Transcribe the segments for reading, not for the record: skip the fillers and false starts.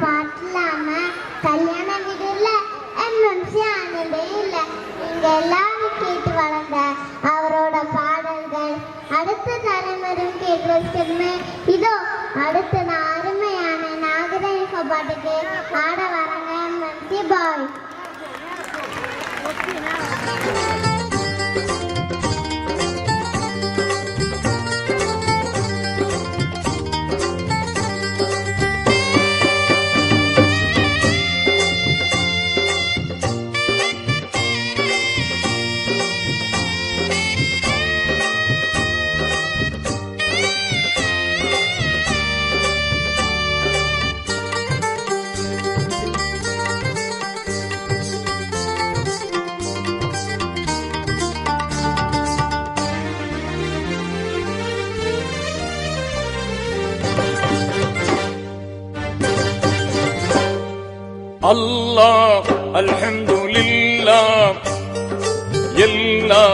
பாட்டலாம கல்யாண வீடு இல்ல, எம்எம்சி ஆனதே இல்ல. நீங்க எல்லாரும் கேட்டு வளர்ந்த அவரோட பாடல்கள் அடுத்த தலைமுறையும் கேட்கறதுக்குமே இதோ அடுத்த அருமையான நாகரீக பாட்டுக்கு ஆட வராங்க எம்எம்சி பாய். அல்லாஹ் அல்ஹம்துலில்லாஹ், எல்லா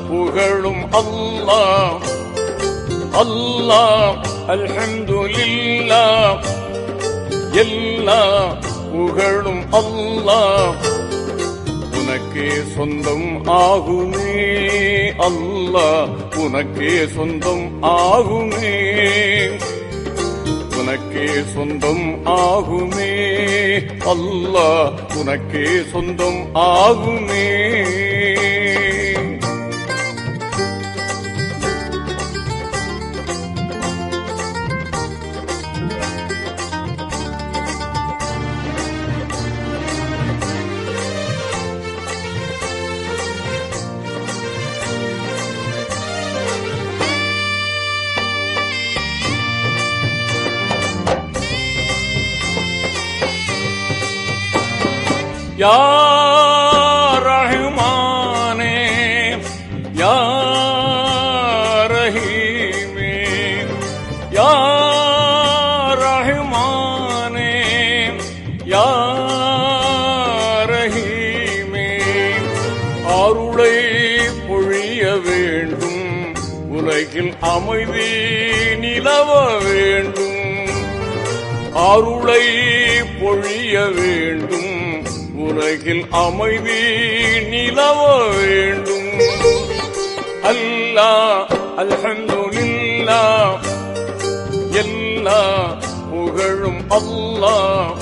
புகழும் அல்லாஹ். அல்லாஹ் அல்ஹம்துலில்லாஹ், எல்லா புகழும் அல்லாஹ். உனக்கே சொந்தம் ஆகுமே அல்லாஹ், உனக்கே சொந்தம் ஆகுமே, உனக்கே சொந்தம் ஆகுமே அல்லாஹ், உனக்கே சொந்தம் ஆகுமே. யா ரஹ்மானே யா ரஹீமே, யா ரஹ்மானே யா ரஹீமே. அருளை பொழிய வேண்டும், உலகில் அமைதி நிலவ வேண்டும். அருளை பொழிய வேண்டும், உலகில் அமைதி நிலவ வேண்டும். அல்லாஹ் அல்ஹம்துலில்லாஹ், எல்லா புகழும் அல்லாஹ்.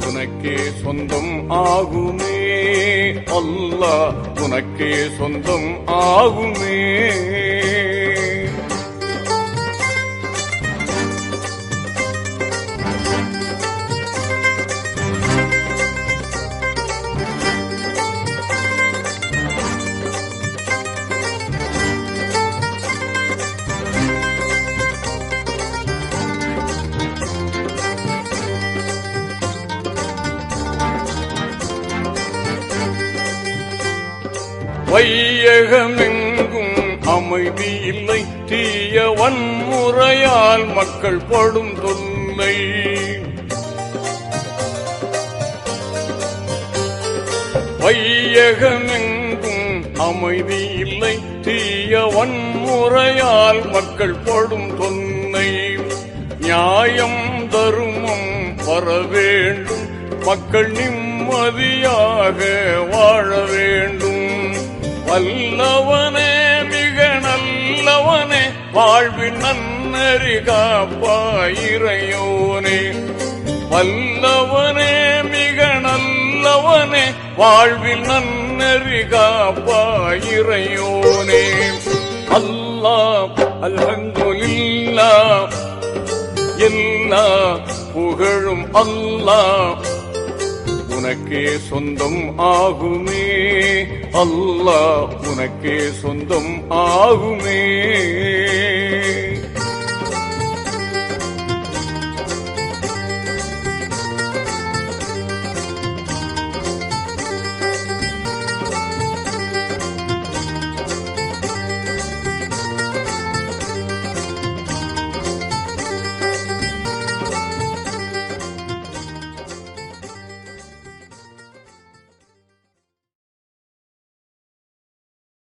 உனக்கே சொந்தம் ஆகுமே அல்லாஹ், உனக்கே சொந்தம் ஆகுமே. வையகமெங்கும் அமைதி இல்லை, தீய வன்முறையால் மக்கள் படும் தொல்லை. வையகமெங்கும் அமைதி இல்லை, தீய வன்முறையால் மக்கள் படும் தொல்லை. நியாயம் தருமம் வர வேண்டும், மக்கள் நிம்மதியாக வாழ வேண்டும். வல்லவனே மிக நல்லவனே, வாழ்வின் நன்னறி காப்பாயிரையோனே. வல்லவனே மிக நல்லவனே, வாழ்வில் நன்னறி காப்பாயிரையோனே. அல்லாஹ் அல்ஹம்துலில்லாஹ், எல்லா புகழும் அல்லாஹ். உனக்கே சொந்தம் ஆகுமே அல்லாஹ், உனக்கே சொந்தம் ஆகுமே.